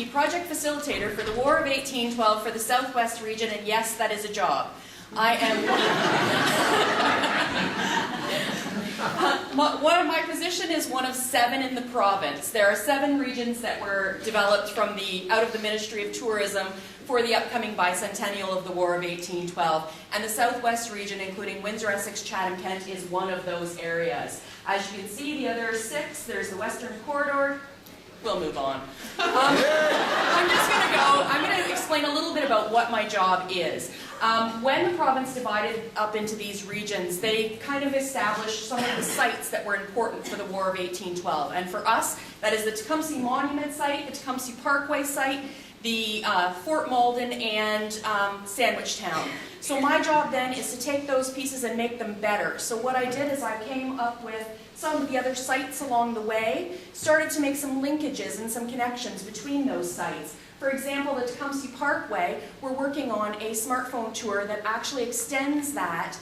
the project facilitator for the War of 1812 for the Southwest region, and yes, that is a job. I am my position is one of 7 in the province. There are 7 regions that were developed from out of the Ministry of Tourism for the upcoming bicentennial of the War of 1812. And the Southwest region, including Windsor, Essex, Chatham-Kent, is one of those areas. As you can see, the other 6, there's the Western Corridor. We'll move on. I'm going to explain a little bit about what my job is. When the province divided up into these regions, they kind of established some of the sites that were important for the War of 1812. And for us, that is the Tecumseh Monument site, the Tecumseh Parkway site, the Fort Malden, and Sandwich Town. So my job then is to take those pieces and make them better. So what I did is I came up with some of the other sites along the way, started to make some linkages and some connections between those sites. For example, the Tecumseh Parkway, we're working on a smartphone tour that actually extends that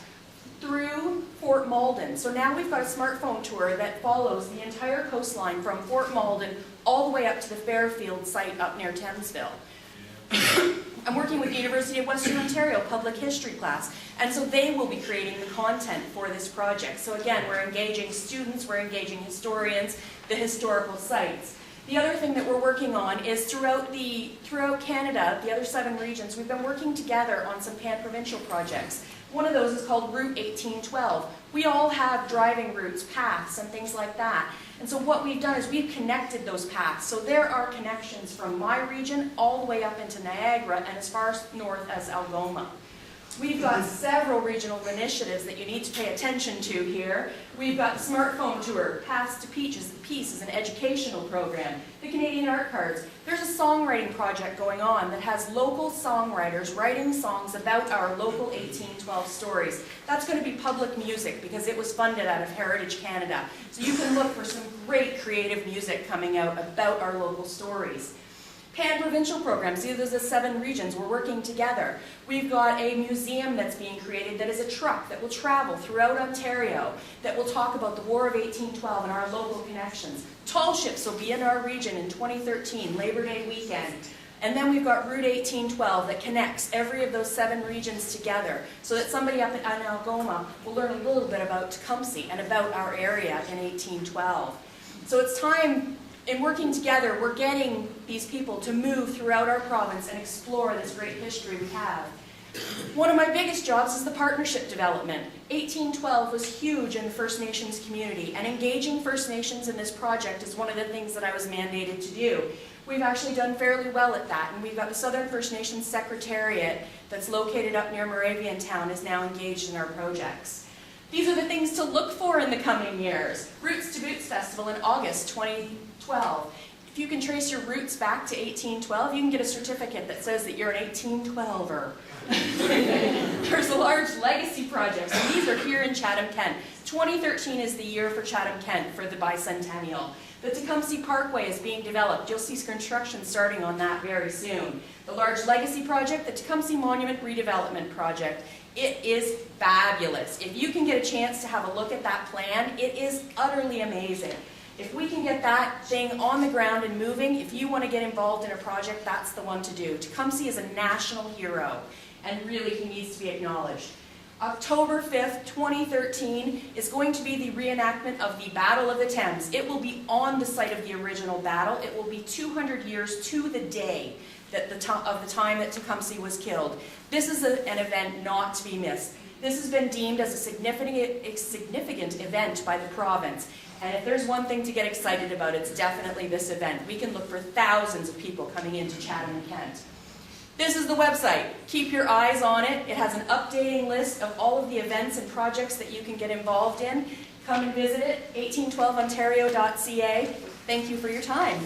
through Fort Malden. So now we've got a smartphone tour that follows the entire coastline from Fort Malden all the way up to the Fairfield site up near Thamesville. I'm working with the University of Western Ontario Public History class, and so they will be creating the content for this project. So again, we're engaging students, we're engaging historians, the historical sites. The other thing that we're working on is throughout Canada, the other 7 regions, we've been working together on some pan-provincial projects. One of those is called Route 1812. We all have driving routes, paths, and things like that. And so what we've done is we've connected those paths. So there are connections from my region all the way up into Niagara and as far north as Algoma. We've got several regional initiatives that you need to pay attention to here. We've got the smartphone tour, Paths to Peace is an educational program, the Canadian Art Cards. There's a songwriting project going on that has local songwriters writing songs about our local 1812 stories. That's going to be public music because it was funded out of Heritage Canada. So you can look for some great creative music coming out about our local stories. Pan-provincial programs, these are the 7 regions, we're working together. We've got a museum that's being created that is a truck that will travel throughout Ontario, that will talk about the War of 1812 and our local connections. Tall ships will be in our region in 2013, Labor Day weekend. And then we've got Route 1812 that connects every of those 7 regions together so that somebody up in Algoma will learn a little bit about Tecumseh and about our area in 1812. So it's time. In working together, we're getting these people to move throughout our province and explore this great history we have. One of my biggest jobs is the partnership development. 1812 was huge in the First Nations community, and engaging First Nations in this project is one of the things that I was mandated to do. We've actually done fairly well at that, and we've got the Southern First Nations Secretariat that's located up near Moraviantown is now engaged in our projects. These are the things to look for in the coming years. Roots to Boots Festival in August 2012. If you can trace your roots back to 1812, you can get a certificate that says that you're an 1812er. There's a large legacy project, and these are here in Chatham-Kent. 2013 is the year for Chatham-Kent for the bicentennial. The Tecumseh Parkway is being developed. You'll see construction starting on that very soon. The large legacy project, the Tecumseh Monument Redevelopment Project. It is fabulous. If you can get a chance to have a look at that plan, it is utterly amazing. If we can get that thing on the ground and moving, if you want to get involved in a project, that's the one to do. Tecumseh is a national hero, and really he needs to be acknowledged. October 5th, 2013 is going to be the reenactment of the Battle of the Thames. It will be on the site of the original battle. It will be 200 years to the day of the time that Tecumseh was killed. This is an event not to be missed. This has been deemed as a significant event by the province. And if there's one thing to get excited about, it's definitely this event. We can look for thousands of people coming into Chatham-Kent. This is the website. Keep your eyes on it. It has an updating list of all of the events and projects that you can get involved in. Come and visit it, 1812ontario.ca. Thank you for your time.